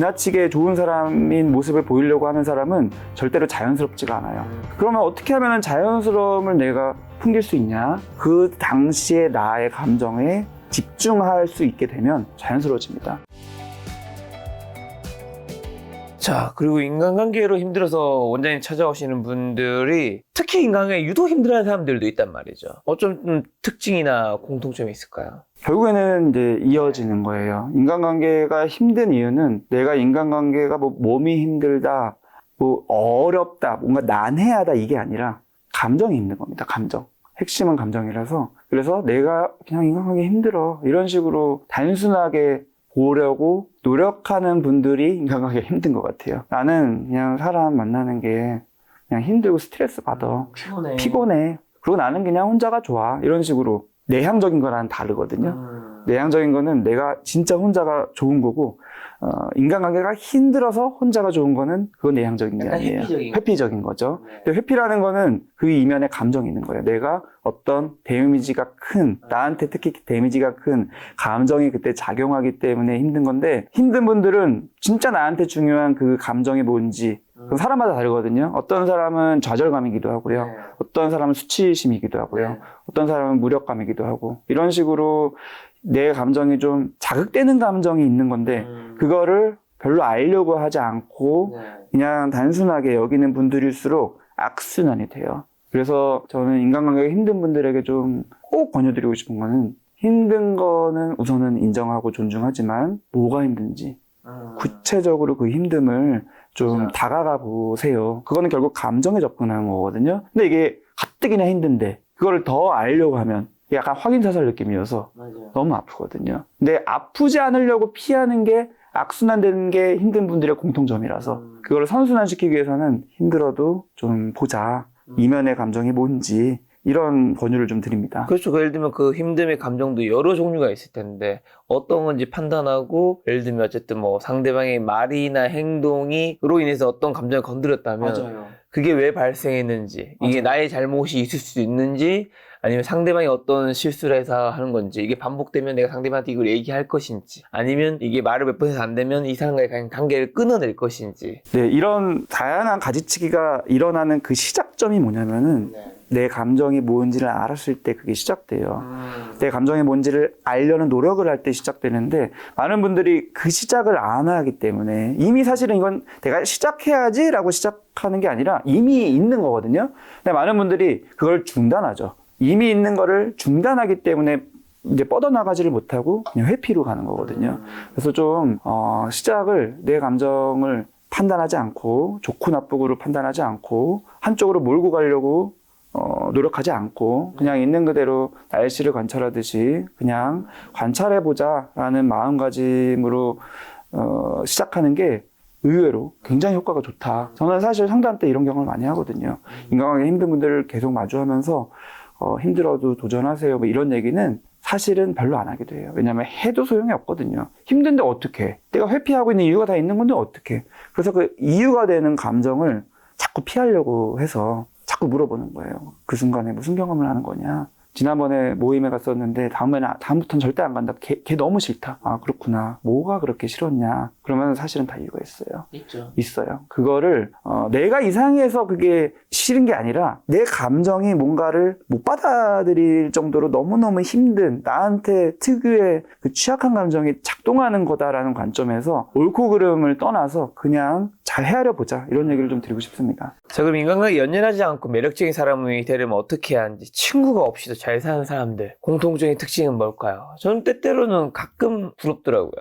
지나치게 좋은 사람인 모습을 보이려고 하는 사람은 절대로 자연스럽지가 않아요. 그러면 어떻게 하면 자연스러움을 내가 풍길 수 있냐? 그 당시의 나의 감정에 집중할 수 있게 되면 자연스러워집니다. 자, 그리고 인간관계로 힘들어서 원장님 찾아오시는 분들이 특히 인간관계 유독 힘들어하는 사람들도 있단 말이죠. 어쩜 특징이나 공통점이 있을까요? 결국에는 이제 이어지는 거예요. 인간관계가 힘든 이유는 내가 인간관계가 뭐 몸이 힘들다, 뭐 어렵다, 뭔가 난해하다 이게 아니라 감정이 힘든 겁니다. 감정. 핵심은 감정이라서. 그래서 내가 그냥 인간관계 힘들어 이런 식으로 단순하게 보려고 노력하는 분들이 인간관계가 힘든 것 같아요. 나는 그냥 사람 만나는 게 그냥 힘들고 스트레스 받아. 피곤해. 그리고 나는 그냥 혼자가 좋아. 이런 식으로 내향적인 거랑 다르거든요. 내향적인 거는 내가 진짜 혼자가 좋은 거고, 인간관계가 힘들어서 혼자가 좋은 거는 그건 내향적인 게 아니에요. 회피적인 거죠. 근데 회피라는 거는 그 이면에 감정이 있는 거예요. 내가 어떤 데미지가 큰, 나한테 특히 데미지가 큰 감정이 그때 작용하기 때문에 힘든 건데, 힘든 분들은 진짜 나한테 중요한 그 감정이 뭔지, 그건 사람마다 다르거든요. 어떤 사람은 좌절감이기도 하고요. 어떤 사람은 수치심이기도 하고요. 어떤 사람은 무력감이기도 하고, 이런 식으로 내 감정이 좀 자극되는 감정이 있는 건데 그거를 별로 알려고 하지 않고 그냥 단순하게 여기는 분들일수록 악순환이 돼요. 그래서 저는 인간관계가 힘든 분들에게 좀 꼭 권유드리고 싶은 거는 힘든 거는 우선은 인정하고 존중하지만 뭐가 힘든지 구체적으로 그 힘듦을 좀 다가가 보세요. 그거는 결국 감정에 접근하는 거거든요. 근데 이게 가뜩이나 힘든데 그거를 더 알려고 하면 약간 확인사살 느낌이어서 너무 아프거든요. 근데 아프지 않으려고 피하는 게 악순환되는 게 힘든 분들의 공통점이라서 그걸 선순환시키기 위해서는 힘들어도 좀 보자. 이면의 감정이 뭔지 이런 권유를 좀 드립니다. 그렇죠. 예를 들면 그 힘듦의 감정도 여러 종류가 있을 텐데 어떤 건지 판단하고 예를 들면 어쨌든 뭐 상대방의 말이나 행동으로 인해서 어떤 감정을 건드렸다면 그게 왜 발생했는지 이게 나의 잘못이 있을 수 있는지 아니면 상대방이 어떤 실수를 해서 하는 건지 이게 반복되면 내가 상대방한테 이걸 얘기할 것인지 아니면 이게 말을 몇 번 해서 안 되면 이 사람과의 관계를 끊어낼 것인지 네, 이런 다양한 가지치기가 일어나는 그 시작점이 뭐냐면은 내 감정이 뭔지를 알았을 때 그게 시작돼요. 내 감정이 뭔지를 알려는 노력을 할 때 시작되는데 많은 분들이 그 시작을 안 하기 때문에 이미 사실은 이건 내가 시작해야지 라고 시작하는 게 아니라 이미 있는 거거든요. 근데 많은 분들이 그걸 중단하죠. 이미 있는 거를 중단하기 때문에 이제 뻗어나가지를 못하고 그냥 회피로 가는 거거든요. 그래서 좀 시작을 내 감정을 판단하지 않고 좋고 나쁘고로 판단하지 않고 한쪽으로 몰고 가려고 노력하지 않고 그냥 있는 그대로 날씨를 관찰하듯이 그냥 관찰해보자라는 마음가짐으로 시작하는 게 의외로 굉장히 효과가 좋다. 저는 사실 상담 때 이런 경험을 많이 하거든요. 인간관계 힘든 분들을 계속 마주하면서 힘들어도 도전하세요. 뭐 이런 얘기는 사실은 별로 안 하기도 해요. 왜냐하면 해도 소용이 없거든요. 힘든데 어떡해. 내가 회피하고 있는 이유가 다 있는 건데 어떡해. 그래서 그 이유가 되는 감정을 자꾸 피하려고 해서 자꾸 물어보는 거예요. 그 순간에 무슨 경험을 하는 거냐. 지난번에 모임에 갔었는데 다음부터는 절대 안 간다. 걔 너무 싫다. 아, 그렇구나. 뭐가 그렇게 싫었냐. 그러면 사실은 다 이유가 있어요. 있어요. 그거를 내가 이상해서 그게 싫은 게 아니라 내 감정이 뭔가를 못 받아들일 정도로 너무너무 힘든 나한테 특유의 그 취약한 감정이 작동하는 거다라는 관점에서 옳고 그름을 떠나서 그냥 잘 헤아려 보자. 이런 얘기를 좀 드리고 싶습니다. 자, 그럼 인간관계 연연하지 않고 매력적인 사람이 되려면 어떻게 해야 하는지 친구가 없이도 잘 사는 사람들 공통적인 특징은 뭘까요? 저는 때때로는 가끔 부럽더라고요.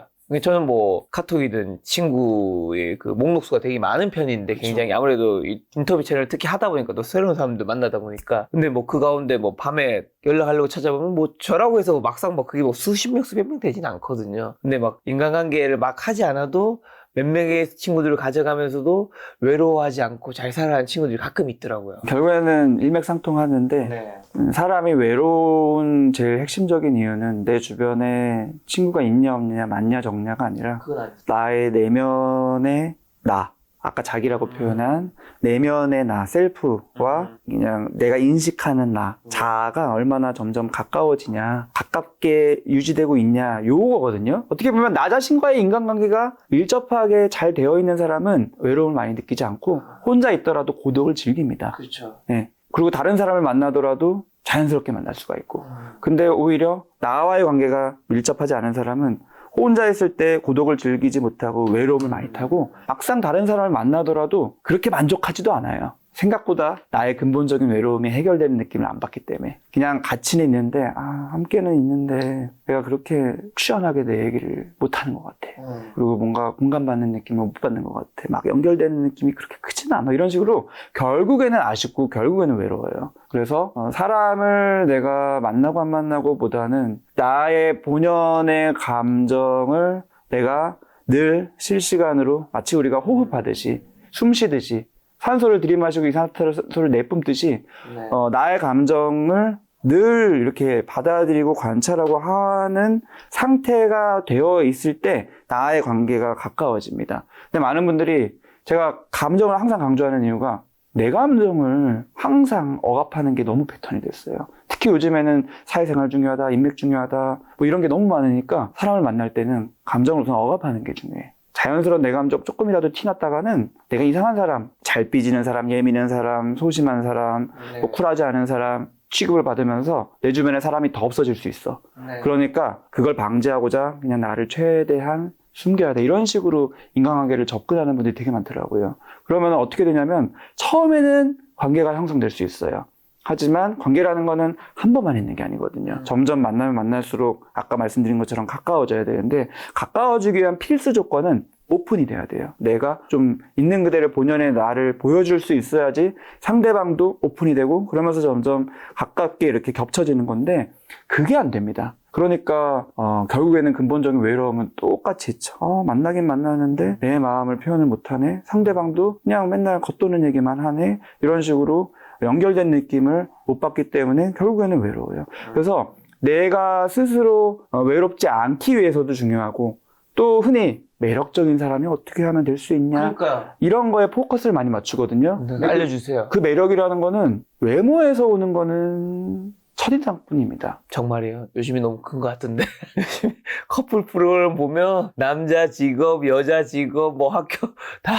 저는 뭐 카톡이든 친구의 그 목록수가 되게 많은 편인데 굉장히 아무래도 이 인터뷰 채널을 특히 하다 보니까 또 새로운 사람들 만나다 보니까 근데 뭐 그 가운데 뭐 밤에 연락하려고 찾아보면 뭐 저라고 해서 막상 뭐 그게 뭐 수십 명 수백 명 되진 않거든요. 근데 막 인간관계를 막 하지 않아도 몇 명의 친구들을 가져가면서도 외로워하지 않고 잘 살아가는 친구들이 가끔 있더라고요. 결국에는 일맥상통하는데 사람이 외로운 제일 핵심적인 이유는 내 주변에 친구가 있냐 없냐 많냐 적냐가 아니라 나의 내면의 나 아까 자기라고 표현한 내면의 나, 셀프와 그냥 내가 인식하는 나, 자아가 얼마나 점점 가까워지냐, 가깝게 유지되고 있냐, 요거거든요. 어떻게 보면 나 자신과의 인간관계가 밀접하게 잘 되어 있는 사람은 외로움을 많이 느끼지 않고 혼자 있더라도 고독을 즐깁니다. 그렇죠. 네. 그리고 다른 사람을 만나더라도 자연스럽게 만날 수가 있고. 근데 오히려 나와의 관계가 밀접하지 않은 사람은 혼자 있을 때 고독을 즐기지 못하고 외로움을 많이 타고 막상 다른 사람을 만나더라도 그렇게 만족하지도 않아요. 생각보다 나의 근본적인 외로움이 해결되는 느낌을 안 받기 때문에 그냥 같이는 있는데 함께는 있는데 내가 그렇게 시원하게 내 얘기를 못하는 것 같아. 그리고 뭔가 공감받는 느낌을 못 받는 것 같아. 막 연결되는 느낌이 그렇게 크지는 않아. 이런 식으로 결국에는 아쉽고 결국에는 외로워요. 그래서 사람을 내가 만나고 안 만나고 보다는 나의 본연의 감정을 내가 늘 실시간으로 마치 우리가 호흡하듯이 숨 쉬듯이 산소를 들이마시고 이산화탄소를 내뿜듯이 나의 감정을 늘 이렇게 받아들이고 관찰하고 하는 상태가 되어 있을 때 나의 관계가 가까워집니다. 근데 많은 분들이 제가 감정을 항상 강조하는 이유가 내 감정을 항상 억압하는 게 너무 패턴이 됐어요. 특히 요즘에는 사회생활 중요하다, 인맥 중요하다 뭐 이런 게 너무 많으니까 사람을 만날 때는 감정을 우선 억압하는 게 중요해. 자연스러운 내 감정 조금이라도 티났다가는 내가 이상한 사람, 잘 삐지는 사람, 예민한 사람, 소심한 사람, 뭐 쿨하지 않은 사람 취급을 받으면서 내 주변에 사람이 더 없어질 수 있어. 그러니까 그걸 방지하고자 그냥 나를 최대한 숨겨야 돼. 이런 식으로 인간관계를 접근하는 분들이 되게 많더라고요. 그러면 어떻게 되냐면 처음에는 관계가 형성될 수 있어요. 하지만 관계라는 거는 한 번만 있는 게 아니거든요. 점점 만나면 만날수록 아까 말씀드린 것처럼 가까워져야 되는데 가까워지기 위한 필수 조건은 오픈이 돼야 돼요. 내가 좀 있는 그대로 본연의 나를 보여줄 수 있어야지 상대방도 오픈이 되고 그러면서 점점 가깝게 이렇게 겹쳐지는 건데 그게 안 됩니다. 그러니까 결국에는 근본적인 외로움은 똑같이 있죠. 만나긴 만나는데 내 마음을 표현을 못하네. 상대방도 그냥 맨날 겉도는 얘기만 하네. 이런 식으로 연결된 느낌을 못 받기 때문에 결국에는 외로워요. 그래서 내가 스스로 외롭지 않기 위해서도 중요하고 또 흔히 매력적인 사람이 어떻게 하면 될 수 있냐 이런 거에 포커스를 많이 맞추거든요. 알려주세요. 그 매력이라는 거는 외모에서 오는 거는 첫인상뿐입니다. 정말이에요. 요즘이 너무 큰 것 같은데. 커플 프로그램 보면 남자 직업, 여자 직업, 뭐 학교 다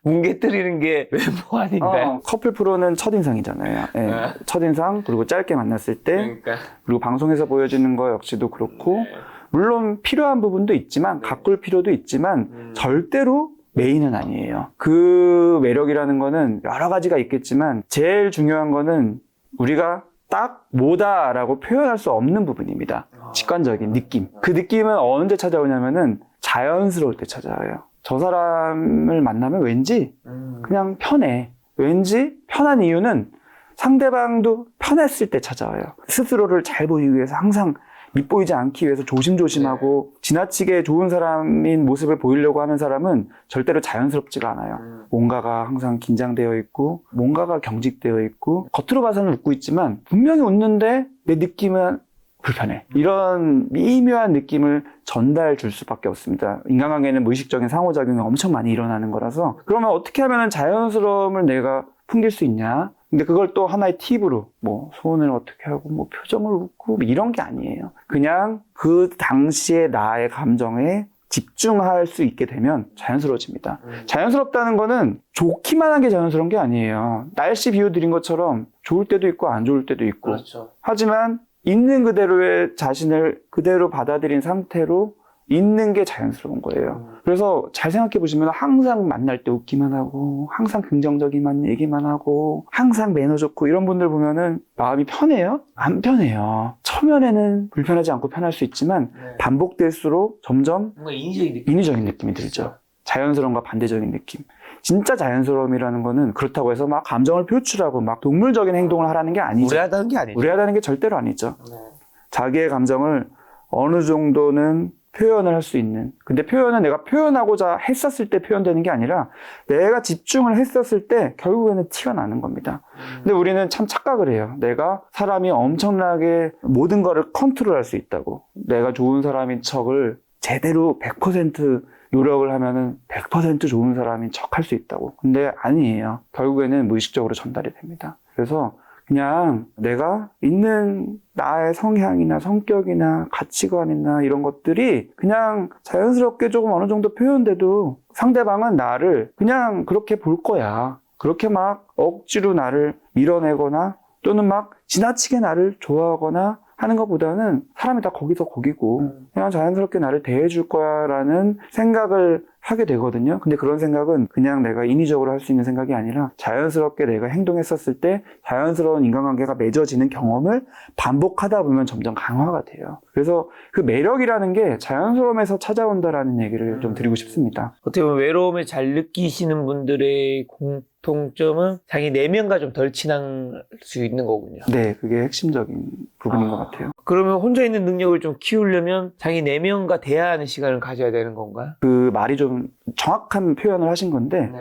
뭉개뜨리는 게 외모 아닌가요? 커플 프로는 첫인상이잖아요. 네. 첫인상 그리고 짧게 만났을 때 그러니까. 그리고 방송에서 보여지는 거 역시도 그렇고 물론 필요한 부분도 있지만 가꿀 필요도 있지만 절대로 메인은 아니에요. 그 매력이라는 거는 여러 가지가 있겠지만 제일 중요한 거는 우리가 딱 뭐다라고 표현할 수 없는 부분입니다. 직관적인 느낌. 그 느낌은 언제 찾아오냐면은 자연스러울 때 찾아와요. 저 사람을 만나면 왠지 그냥 편해. 왠지 편한 이유는 상대방도 편했을 때 찾아와요. 스스로를 잘 보이기 위해서 항상 밉보이지 않기 위해서 조심조심하고 지나치게 좋은 사람인 모습을 보이려고 하는 사람은 절대로 자연스럽지가 않아요. 뭔가가 항상 긴장되어 있고 뭔가가 경직되어 있고 겉으로 봐서는 웃고 있지만 분명히 웃는데 내 느낌은 불편해. 이런 미묘한 느낌을 전달 줄 수밖에 없습니다. 인간관계는 무의식적인 상호작용이 엄청 많이 일어나는 거라서 그러면 어떻게 하면 자연스러움을 내가 풍길 수 있냐? 근데 그걸 또 하나의 팁으로 뭐 소원을 어떻게 하고 뭐 표정을 웃고 뭐 이런 게 아니에요. 그냥 그 당시의 나의 감정에 집중할 수 있게 되면 자연스러워집니다. 자연스럽다는 거는 좋기만 한 게 자연스러운 게 아니에요. 날씨 비유 드린 것처럼 좋을 때도 있고 안 좋을 때도 있고 그렇죠. 하지만 있는 그대로의 그대로 받아들인 상태로 있는 게 자연스러운 거예요. 그래서 잘 생각해 보시면 항상 만날 때 웃기만 하고 항상 긍정적인 얘기만 하고 항상 매너 좋고 이런 분들 보면은 마음이 편해요? 안 편해요. 초면에는 불편하지 않고 편할 수 있지만 반복될수록 점점 뭔가 인위적인 인위적인 느낌이 들죠. 자연스러움과 반대적인 느낌. 진짜 자연스러움이라는 거는 그렇다고 해서 막 감정을 표출하고 막 동물적인 행동을 하라는 게 아니죠. 무례하다는 게 아니죠. 무례하다는 게 절대로 아니죠. 자기의 감정을 어느 정도는 표현을 할 수 있는. 근데 표현은 내가 표현하고자 했었을 때 표현되는 게 아니라 내가 집중을 했었을 때 결국에는 티가 나는 겁니다. 근데 우리는 참 착각을 해요. 내가 사람이 엄청나게 모든 거를 컨트롤할 수 있다고. 내가 좋은 사람인 척을 제대로 100% 노력을 하면은 100% 좋은 사람인 척 할 수 있다고. 근데 아니에요. 결국에는 무의식적으로 전달이 됩니다. 그래서 그냥 내가 있는 나의 성향이나 성격이나 가치관이나 이런 것들이 그냥 자연스럽게 조금 어느 정도 표현돼도 상대방은 나를 그냥 그렇게 볼 거야. 그렇게 막 억지로 나를 밀어내거나 또는 막 지나치게 나를 좋아하거나 하는 것보다는 사람이 다 거기서 거기고 그냥 자연스럽게 나를 대해줄 거야 라는 생각을 하게 되거든요. 근데 그런 생각은 그냥 내가 인위적으로 할 수 있는 생각이 아니라 자연스럽게 내가 행동했었을 때 자연스러운 인간관계가 맺어지는 경험을 반복하다 보면 점점 강화가 돼요. 그래서 그 매력이라는 게 자연스러움에서 찾아온다라는 얘기를 좀 드리고 싶습니다. 어떻게 보면 외로움을 잘 느끼시는 분들의 공통점은 자기 내면과 좀 덜 친할 수 있는 거군요. 네, 그게 핵심적인 부분인 것 같아요. 그러면 혼자 있는 능력을 좀 키우려면 자기 내면과 대화하는 시간을 가져야 되는 건가요? 그 말이 좀 정확한 표현을 하신 건데 네.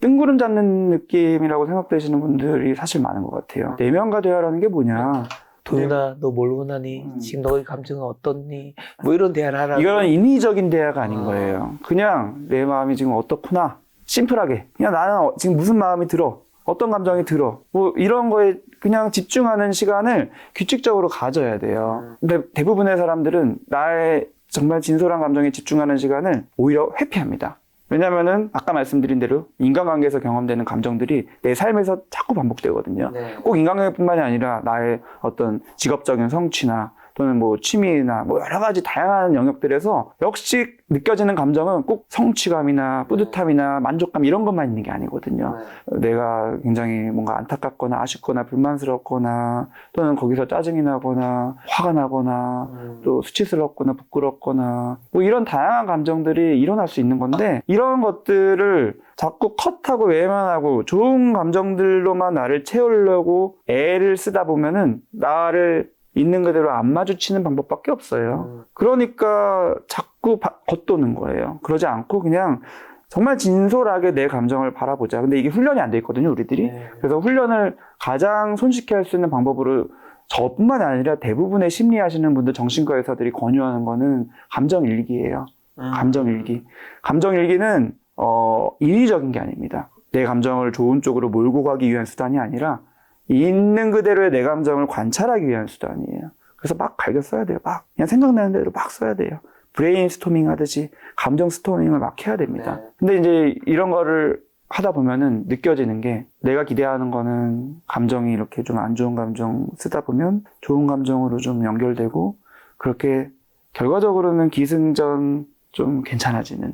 뜬구름 잡는 느낌이라고 생각되시는 분들이 사실 많은 것 같아요. 내면과 대화라는 게 뭐냐. 도윤아, 너 뭘 원하니? 지금 너의 감정은 어떻니? 뭐 이런 대화를 하라고. 이건 인위적인 대화가 아닌 거예요. 그냥 내 마음이 지금 어떻구나. 심플하게. 그냥 나는 지금 무슨 마음이 들어. 어떤 감정이 들어. 뭐 이런 거에 그냥 집중하는 시간을 규칙적으로 가져야 돼요. 근데 대부분의 사람들은 나의 정말 진솔한 감정에 집중하는 시간을 오히려 회피합니다. 왜냐면은 아까 말씀드린 대로 인간관계에서 경험되는 감정들이 내 삶에서 자꾸 반복되거든요. 네. 꼭 인간관계뿐만이 아니라 나의 어떤 직업적인 성취나 또는 뭐 취미나 뭐 여러 가지 다양한 영역들에서 역시 느껴지는 감정은 꼭 성취감이나 뿌듯함이나 만족감 이런 것만 있는 게 아니거든요. 내가 굉장히 뭔가 안타깝거나 아쉽거나 불만스럽거나 또는 거기서 짜증이 나거나 화가 나거나 또 수치스럽거나 부끄럽거나 뭐 이런 다양한 감정들이 일어날 수 있는 건데 이런 것들을 자꾸 컷하고 외면하고 좋은 감정들로만 나를 채우려고 애를 쓰다 보면은 나를 있는 그대로 안 마주치는 방법밖에 없어요. 그러니까 자꾸 겉도는 거예요. 그러지 않고 그냥 정말 진솔하게 내 감정을 바라보자. 근데 이게 훈련이 안 돼 있거든요, 우리들이. 그래서 훈련을 가장 손쉽게 할 수 있는 방법으로 저뿐만 아니라 대부분의 심리하시는 분들, 정신과 의사들이 권유하는 거는 감정일기예요. 감정일기. 감정일기는 인위적인 게 아닙니다. 내 감정을 좋은 쪽으로 몰고 가기 위한 수단이 아니라 있는 그대로의 내 감정을 관찰하기 위한 수단이에요. 그래서 막 갈겨 써야 돼요. 막 그냥 생각나는 대로 막 써야 돼요. 브레인 스토밍 하듯이 감정 스토밍을 막 해야 됩니다. 근데 이제 이런 거를 하다 보면은 느껴지는 게 내가 기대하는 거는 감정이 이렇게 좀 안 좋은 감정 쓰다 보면 좋은 감정으로 좀 연결되고 그렇게 결과적으로는 기승전 좀 괜찮아지는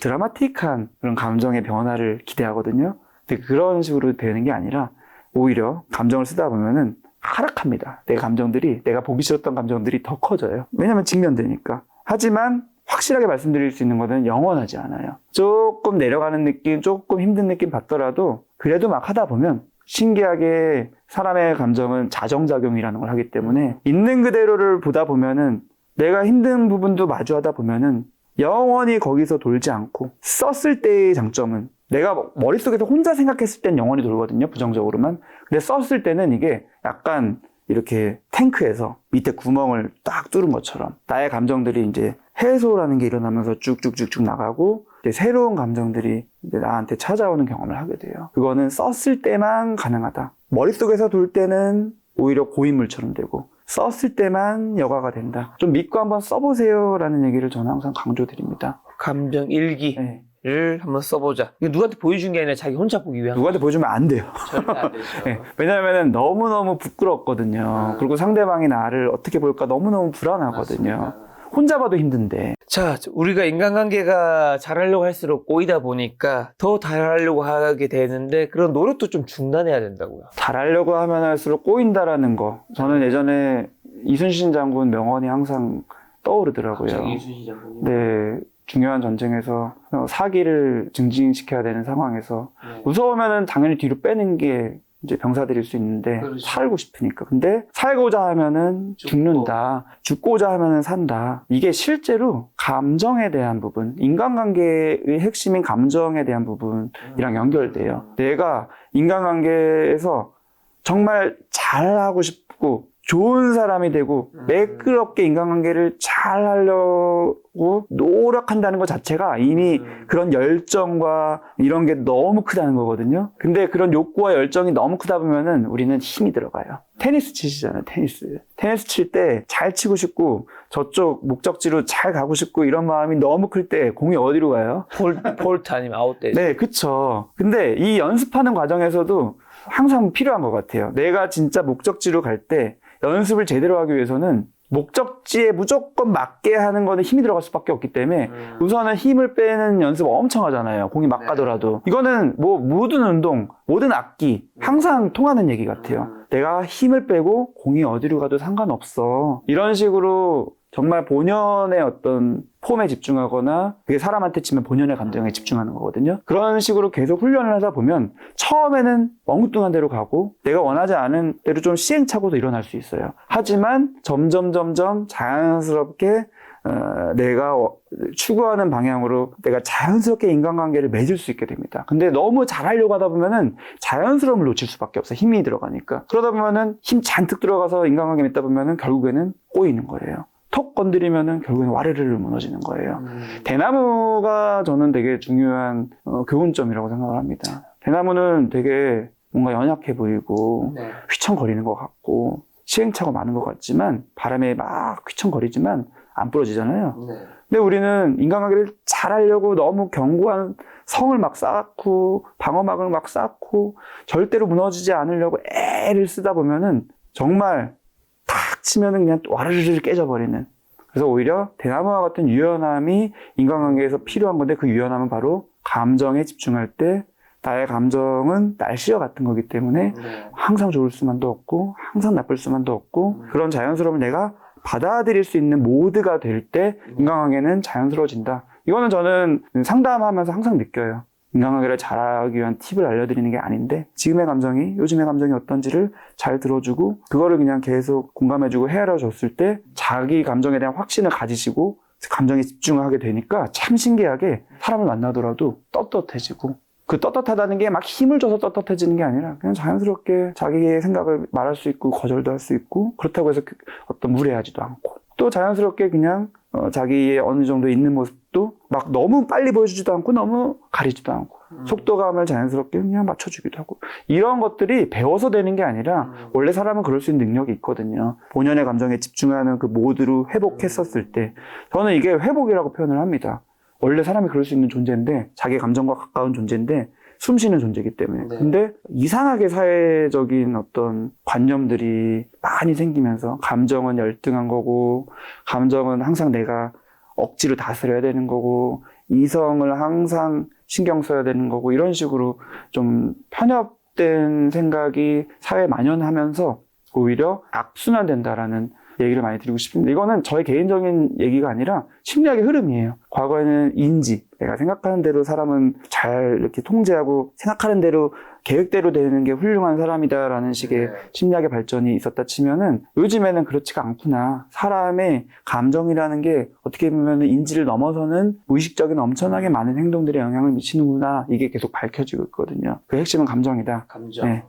드라마틱한 그런 감정의 변화를 기대하거든요. 근데 그런 식으로 되는 게 아니라 오히려 감정을 쓰다 보면은 하락합니다. 내 감정들이, 내가 보기 싫었던 감정들이 더 커져요. 왜냐면 직면되니까. 하지만 확실하게 말씀드릴 수 있는 것은 영원하지 않아요. 조금 내려가는 느낌, 조금 힘든 느낌 받더라도 그래도 막 하다 보면 신기하게 사람의 감정은 자정작용이라는 걸 하기 때문에 있는 그대로를 보다 보면은 내가 힘든 부분도 마주하다 보면은 영원히 거기서 돌지 않고 썼을 때의 장점은 내가 머릿속에서 혼자 생각했을 땐 영원히 돌거든요. 부정적으로만. 근데 썼을 때는 이게 약간 이렇게 탱크에서 밑에 구멍을 딱 뚫은 것처럼 나의 감정들이 이제 해소라는 게 일어나면서 쭉쭉쭉쭉 나가고 이제 새로운 감정들이 이제 나한테 찾아오는 경험을 하게 돼요. 그거는 썼을 때만 가능하다. 머릿속에서 돌 때는 오히려 고인물처럼 되고 썼을 때만 여과가 된다. 좀 믿고 한번 써보세요라는 얘기를 저는 항상 강조드립니다. 감정 일기. 네. 를 한번 써보자. 이거 누구한테 보여준 게 아니라 자기 혼자 보기 위한. 누구한테 보여주면 안 돼요. 절대 안 되죠. 네, 왜냐하면 너무너무 부끄럽거든요. 그리고 상대방이 나를 어떻게 볼까 너무너무 불안하거든요. 맞습니다. 혼자 봐도 힘든데. 자, 우리가 인간관계가 잘하려고 할수록 꼬이다 보니까 더 잘하려고 하게 되는데 그런 노력도 좀 중단해야 된다고요. 잘하려고 하면 할수록 꼬인다라는 거. 저는 예전에 이순신 장군 명언이 항상 떠오르더라고요. 이순신 장군님. 네. 중요한 전쟁에서 사기를 증진시켜야 되는 상황에서 무서우면은 당연히 뒤로 빼는 게 이제 병사들일 수 있는데 그렇죠. 살고 싶으니까. 근데 살고자 하면은 죽는다. 죽고자 하면은 산다. 이게 실제로 감정에 대한 부분, 인간관계의 핵심인 감정에 대한 부분이랑 연결돼요. 내가 인간관계에서 정말 잘하고 싶고 좋은 사람이 되고 매끄럽게 인간관계를 잘 하려고 노력한다는 것 자체가 이미 그런 열정과 이런 게 너무 크다는 거거든요. 근데 그런 욕구와 열정이 너무 크다 보면은 우리는 힘이 들어가요. 테니스 치시잖아요, 테니스. 테니스 칠 때 잘 치고 싶고 저쪽 목적지로 잘 가고 싶고 이런 마음이 너무 클 때 공이 어디로 가요? 폴트 아니면 아웃되죠. 네, 그쵸. 근데 이 연습하는 과정에서도 항상 필요한 것 같아요. 내가 진짜 목적지로 갈 때 연습을 제대로 하기 위해서는 목적지에 무조건 맞게 하는 거는 힘이 들어갈 수밖에 없기 때문에 우선은 힘을 빼는 연습 엄청 하잖아요. 공이 막 가더라도. 이거는 뭐 모든 운동, 모든 악기 항상 통하는 얘기 같아요. 내가 힘을 빼고 공이 어디로 가도 상관없어. 이런 식으로 정말 본연의 어떤 폼에 집중하거나 그게 사람한테 치면 본연의 감정에 집중하는 거거든요. 그런 식으로 계속 훈련을 하다 보면 처음에는 멍뚱한 대로 가고 내가 원하지 않은 대로 좀 시행착오도 일어날 수 있어요. 하지만 점점 자연스럽게 내가 추구하는 방향으로 내가 자연스럽게 인간관계를 맺을 수 있게 됩니다. 근데 너무 잘하려고 하다 보면은 자연스러움을 놓칠 수밖에 없어요. 힘이 들어가니까. 그러다 보면은 힘 잔뜩 들어가서 인간관계 맺다 보면은 결국에는 꼬이는 거예요. 톡 건드리면은 결국엔 와르르 무너지는 거예요. 대나무가 저는 되게 중요한 교훈점이라고 생각을 합니다. 대나무는 되게 뭔가 연약해 보이고 휘청거리는 것 같고 시행착오 많은 것 같지만 바람에 막 휘청거리지만 안 부러지잖아요. 근데 우리는 인간관계를 잘하려고 너무 견고한 성을 막 쌓고 방어막을 막 쌓고 절대로 무너지지 않으려고 애를 쓰다 보면은 정말 탁 치면은 그냥 와르르 깨져버리는. 그래서 오히려 대나무와 같은 유연함이 인간관계에서 필요한 건데 그 유연함은 바로 감정에 집중할 때 나의 감정은 날씨와 같은 거기 때문에 항상 좋을 수만도 없고 항상 나쁠 수만도 없고 그런 자연스러움을 내가 받아들일 수 있는 모드가 될 때 인간관계는 자연스러워진다. 이거는 저는 상담하면서 항상 느껴요. 인간관계를 잘하기 위한 팁을 알려드리는 게 아닌데 지금의 감정이 요즘의 감정이 어떤지를 잘 들어주고 그거를 그냥 계속 공감해주고 헤아려 줬을 때 자기 감정에 대한 확신을 가지시고 감정에 집중하게 되니까 참 신기하게 사람을 만나더라도 떳떳해지고 그 떳떳하다는 게 막 힘을 줘서 떳떳해지는 게 아니라 그냥 자연스럽게 자기의 생각을 말할 수 있고 거절도 할 수 있고 그렇다고 해서 어떤 무례하지도 않고 또 자연스럽게 그냥 자기의 어느 정도 있는 모습도 막 너무 빨리 보여주지도 않고 너무 가리지도 않고 속도감을 자연스럽게 그냥 맞춰주기도 하고 이런 것들이 배워서 되는 게 아니라 원래 사람은 그럴 수 있는 능력이 있거든요. 본연의 감정에 집중하는 그 모드로 회복했었을 때 저는 이게 회복이라고 표현을 합니다. 원래 사람이 그럴 수 있는 존재인데 자기 감정과 가까운 존재인데 숨쉬는 존재이기 때문에 근데 이상하게 사회적인 어떤 관념들이 많이 생기면서 감정은 열등한 거고 감정은 항상 내가 억지로 다스려야 되는 거고 이성을 항상 신경 써야 되는 거고 이런 식으로 좀 편협된 생각이 사회에 만연하면서 오히려 악순환된다라는 얘기를 많이 드리고 싶은데 이거는 저의 개인적인 얘기가 아니라 심리학의 흐름이에요. 과거에는 인지, 내가 생각하는 대로 사람은 잘 이렇게 통제하고 생각하는 대로 계획대로 되는 게 훌륭한 사람이다라는 식의 심리학의 발전이 있었다 치면은 요즘에는 그렇지가 않구나. 사람의 감정이라는 게 어떻게 보면 인지를 넘어서는 무의식적인 엄청나게 많은 행동들에 영향을 미치는구나. 이게 계속 밝혀지고 있거든요. 그 핵심은 감정이다. 감정. 네.